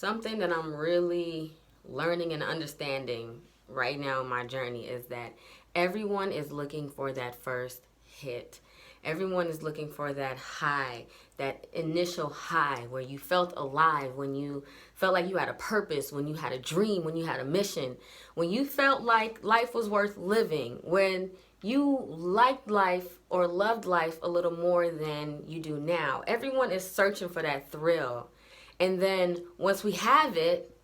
Something that I'm really learning and understanding right now in my journey is that everyone is looking for that first hit. Everyone is looking for that high, that initial high where you felt alive, when you felt like you had a purpose, when you had a dream, when you had a mission, when you felt like life was worth living, when you liked life or loved life a little more than you do now. Everyone is searching for that thrill. And then once we have it,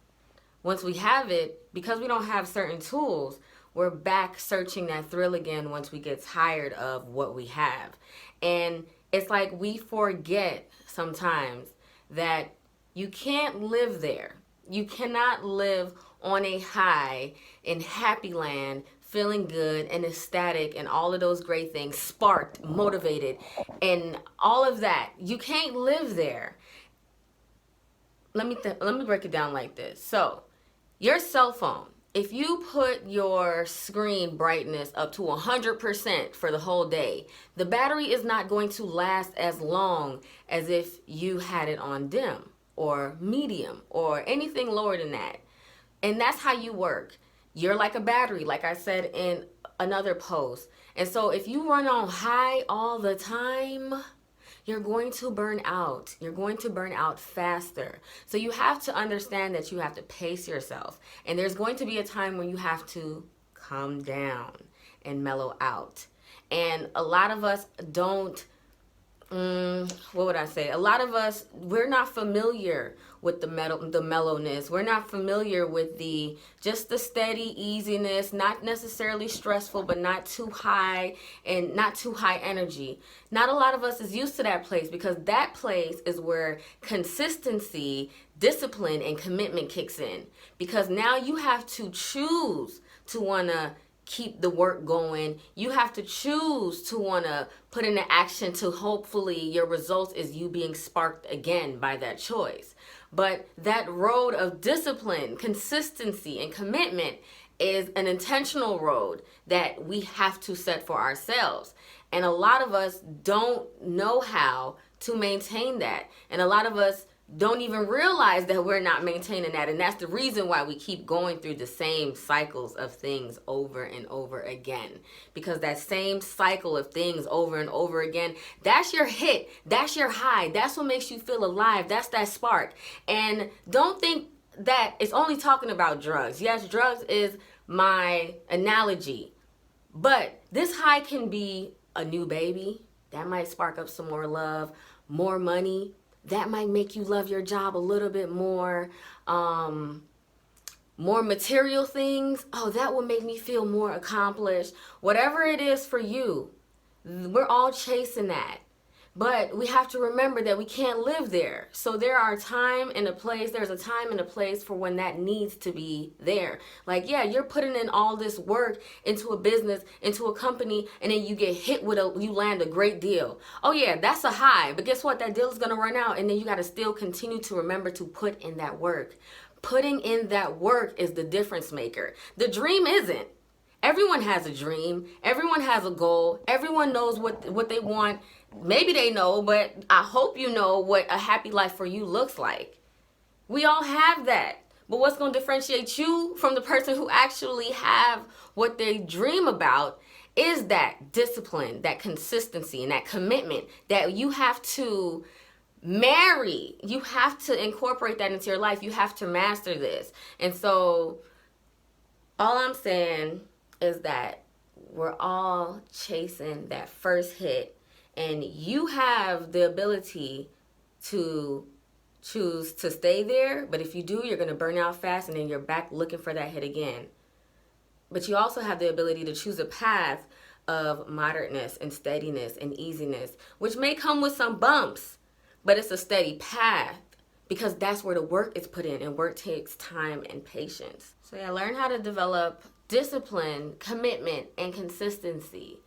because we don't have certain tools, we're back searching that thrill again once we get tired of what we have. And it's like we forget sometimes that you can't live there. You cannot live on a high in happy land, feeling good and ecstatic and all of those great things, sparked, motivated, and all of that. You can't live there. Let me break it down like this. So, your cell phone, if you put your screen brightness up to 100% for the whole day, the battery is not going to last as long as if you had it on dim or medium or anything lower than that. And that's how you work. You're like a battery, like I said in another post. And so if you run on high all the time, you're going to burn out. You're going to burn out faster. So you have to understand that you have to pace yourself. And there's going to be a time when you have to calm down and mellow out. And a lot of us don't, what would I say? A lot of us, we're not familiar with the mellowness. We're not familiar with just the steady easiness, not necessarily stressful, but not too high and not too high energy. Not a lot of us is used to that place, because that place is where consistency, discipline, and commitment kicks in. Because now you have to choose to want to keep the work going. You have to choose to want to put into action to hopefully your results is you being sparked again by that choice. But that road of discipline, consistency, and commitment is an intentional road that we have to set for ourselves. And a lot of us don't know how to maintain that. And a lot of us don't even realize that we're not maintaining that. And that's the reason why we keep going through the same cycles of things over and over again. Because that same cycle of things over and over again, that's your hit, that's your high, that's what makes you feel alive, that's that spark. And don't think that it's only talking about drugs. Yes, drugs is my analogy. But this high can be a new baby. That might spark up some more love, more money. That might make you love your job a little bit more. More material things. Oh, that will make me feel more accomplished. Whatever it is for you, we're all chasing that. But we have to remember that we can't live there. So there's a time and a place for when that needs to be there. Like, yeah, you're putting in all this work into a business, into a company, and then you get hit you land a great deal. Oh yeah, that's a high. But guess what? That deal is going to run out, and then you got to still continue to remember to put in that work. Putting in that work is the difference maker. The dream isn't. Everyone has a dream. Everyone has a goal. Everyone knows what they want. Maybe they know, but I hope you know what a happy life for you looks like. We all have that. But what's going to differentiate you from the person who actually have what they dream about is that discipline, that consistency, and that commitment that you have to marry. You have to incorporate that into your life. You have to master this. And so all I'm saying is that we're all chasing that first hit. And you have the ability to choose to stay there. But if you do, you're going to burn out fast, and then you're back looking for that hit again. But you also have the ability to choose a path of moderateness and steadiness and easiness, which may come with some bumps, but it's a steady path, because that's where the work is put in, and work takes time and patience. So yeah, learn how to develop discipline, commitment, and consistency.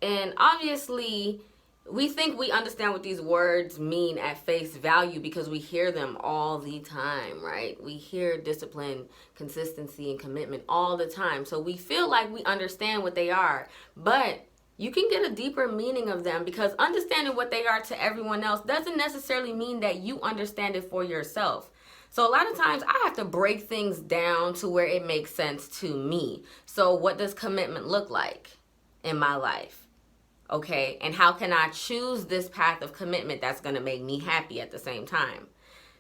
And obviously, we think we understand what these words mean at face value because we hear them all the time, right? We hear discipline, consistency, and commitment all the time. So we feel like we understand what they are. But you can get a deeper meaning of them, because understanding what they are to everyone else doesn't necessarily mean that you understand it for yourself. So a lot of times I have to break things down to where it makes sense to me. So what does commitment look like in my life? Okay, and how can I choose this path of commitment that's going to make me happy at the same time?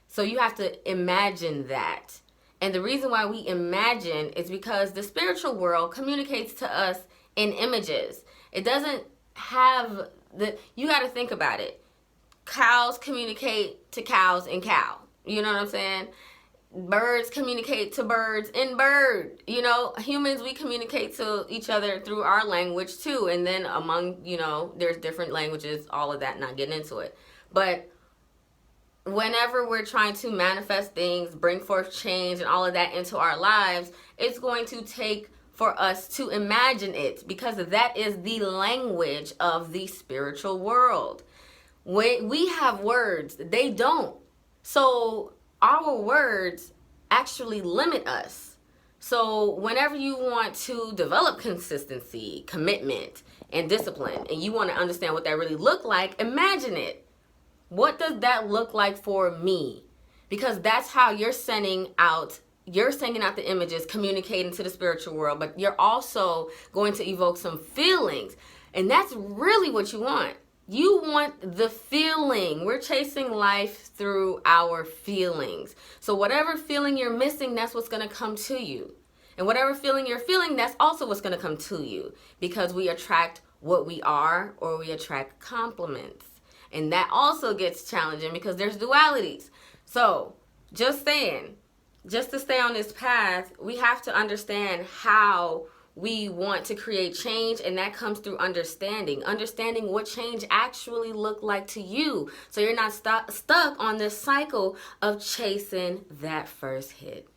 So you have to imagine that. And the reason why we imagine is because the spiritual world communicates to us in images. It doesn't have you got to think about it. Cows communicate to cows in cow. You know what I'm saying? Birds communicate to birds in bird. You know, humans, we communicate to each other through our language too. And then among, there's different languages, all of that, not getting into it. But whenever we're trying to manifest things, bring forth change and all of that into our lives, it's going to take for us to imagine it, because that is the language of the spiritual world. We have words, they don't. So our words actually limit us. So whenever you want to develop consistency, commitment, and discipline, and you want to understand what that really look like, imagine it. What does that look like for me? Because that's how you're sending out the images, communicating to the spiritual world, but you're also going to evoke some feelings. And that's really what you want. You want the feeling. We're chasing life through our feelings. So whatever feeling you're missing, that's what's going to come to you. And whatever feeling you're feeling, that's also what's going to come to you. Because we attract what we are, or we attract compliments. And that also gets challenging because there's dualities. So just saying, just to stay on this path, we have to understand how we want to create change, and that comes through understanding what change actually look like to you, so you're not stuck on this cycle of chasing that first hit.